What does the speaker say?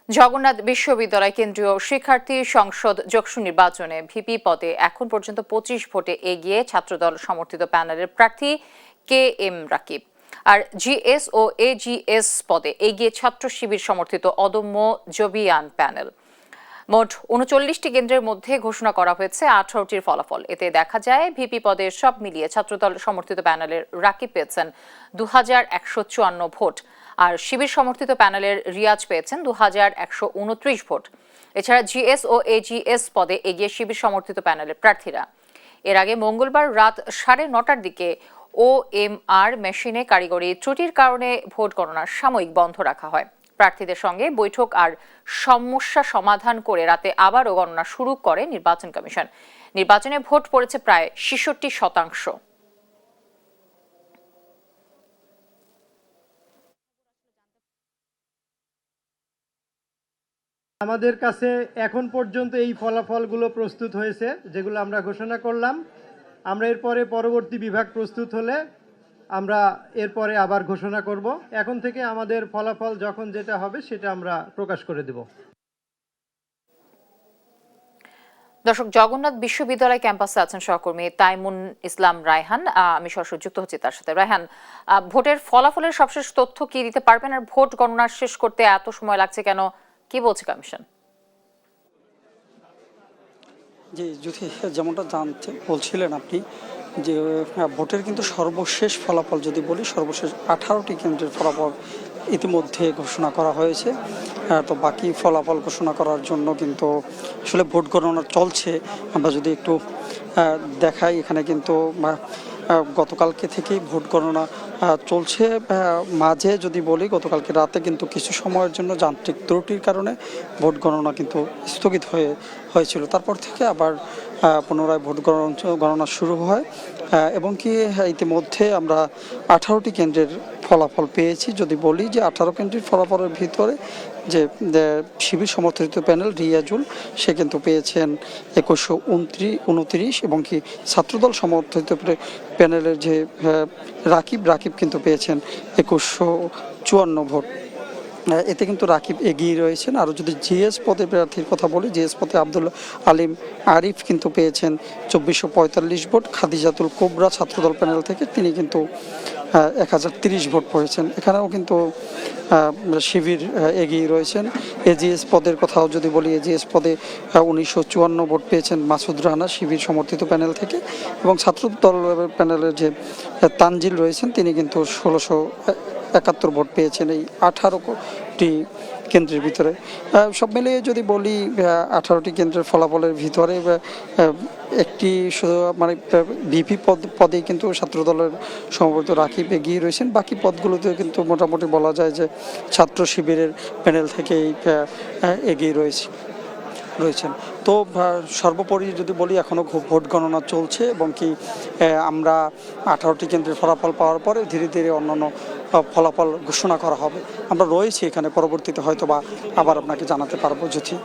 জগন্নাথ বিশ্ববিদ্যালয় কেন্দ্রীয় শিক্ষার্থী সংসদ যৌথ নির্বাচনে ভিপি পদে এখন পর্যন্ত 25 ভোটে এগিয়ে ছাত্রদল সমর্থিত প্যানেলের প্রার্থী কে এম রাকিব। আর জিএস ও এজিএস পদে এগিয়ে ছাত্র শিবির সমর্থিত অদম্য জবিয়ান প্যানেল। মোট 39টি কেন্দ্রের মধ্যে ঘোষণা করা হয়েছে 18টির ফলাফল। এতে দেখা যায় ভিপি পদে সব মিলিয়ে ছাত্রদল সমর্থিত প্যানেলের রাকিব পেয়েছেন 2154 ভোট, আর শিবির সমর্থিত প্যানেলের রিয়াজ পেয়েছেন 2129 ভোট। এছাড়া জিএস ও এজিএস পদে এগিয়ে শিবির সমর্থিত প্যানেলের প্রার্থীরা। এর আগে মঙ্গলবার রাত 9:30টার দিকে ওএমআর মেশিনে কারিগরি ত্রুটির কারণে ভোট গণনা সাময়িক বন্ধ রাখা হয়। প্রার্থীদের সঙ্গে বৈঠক আর সমস্যা সমাধান করে রাতে আবারও গণনা শুরু করে নির্বাচন কমিশন। নির্বাচনে ভোট পড়েছে প্রায় 66%। আমাদের কাছে এখন পর্যন্ত এই ফলাফলগুলো প্রস্তুত হয়েছে, যেগুলো আমরা ঘোষণা করলাম। আমরা এরপরে পরবর্তী বিভাগ প্রস্তুত হলে আমরা এরপরে আবার ঘোষণা করব। এখন থেকে আমাদের ফলাফল যখন যেটা হবে সেটা আমরা প্রকাশ করে দেব। দর্শক, জগন্নাথ বিশ্ববিদ্যালয় ক্যাম্পাসে আছেন সহকর্মী তাইমুন ইসলাম রায়হান। আমি সরাসরি যুক্ত হচ্ছি তার সাথে। রায়হান, ভোটের ফলাফলের সবশেষ তথ্য কি দিতে পারবেন? আর ভোট গণনা শেষ করতে এত সময় লাগছে কেন, কি বলছে কমিশন? জি, যদি যেমনটা জানতে বলছিলেন আপনি, যে ভোটের কিন্তু সর্বশেষ ফলাফল যদি বলি, সর্বশেষ 18টি কেন্দ্রের ফলাফল ইতিমধ্যে ঘোষণা করা হয়েছে। তো বাকি ফলাফল ঘোষণা করার জন্য কিন্তু আসলে ভোট গণনা চলছে। আমরা যদি একটু দেখাই, এখানে কিন্তু গতকালকে থেকেই ভোট গণনা চলছে। মাঝে যদি বলি, গতকালকে রাতে কিন্তু কিছু সময়ের জন্য যান্ত্রিক ত্রুটির কারণে ভোট গণনা কিন্তু স্থগিত হয়েছিল। তারপর থেকে আবার পুনরায় ভোট গণনা শুরু হয় এবং কি ইতিমধ্যে আমরা 18টি কেন্দ্রের ফলাফল পেয়েছি। যদি বলি যে 18 কেন্দ্রের ফলাফলের ভিতরে যে শিবির সমর্থিত প্যানেল রিয়াজুল, সে কিন্তু পেয়েছেন 2129 এবং কি ছাত্রদল সমর্থিত প্যানেলের যে রাকিব কিন্তু পেয়েছেন 2154 ভোট। এতে কিন্তু রাকিব এগিয়ে রয়েছেন। আর যদি জিএস পদে প্রার্থীর কথা বলি, জিএস পদে আব্দুল আলিম আরিফ কিন্তু পেয়েছেন 2445 ভোট। খাদিজাতুল কোবরা ছাত্রদল প্যানেল থেকে তিনি কিন্তু 1030 ভোট পেয়েছেন। এখানেও কিন্তু শিবির এগিয়ে রয়েছেন। এজিএস পদের কথাও যদি বলি, এজিএস পদে 1954 ভোট পেয়েছেন মাসুদ রানা শিবির সমর্থিত প্যানেল থেকে, এবং ছাত্রদল প্যানেলের যে তানজিল রয়েছেন তিনি কিন্তু 1671 ভোট পেয়েছেন এই 18টি কেন্দ্রের ভিতরে। সব মিলিয়ে যদি বলি, 18টি কেন্দ্রের ফলাফলের ভিতরে একটি শুধু মানে ভিপি পদেই কিন্তু ছাত্রদলের সম্ভবত রাকিব এগিয়ে রয়েছেন। বাকি পদগুলোতে কিন্তু মোটামুটি বলা যায় যে ছাত্র শিবিরের প্যানেল থেকেই এগিয়ে রয়েছেন। তো সর্বোপরি যদি বলি, এখনও ভোট গণনা চলছে এবং কি আমরা 18টি কেন্দ্রের ফলাফল পাওয়ার পরে ধীরে ধীরে অন্যান্য ফলাফল ঘোষণা করা হবে। আমরা রয়েছি এখানে, পরবর্তীতে হয়তো বা আবার আপনাকে জানাতে পারবো যদি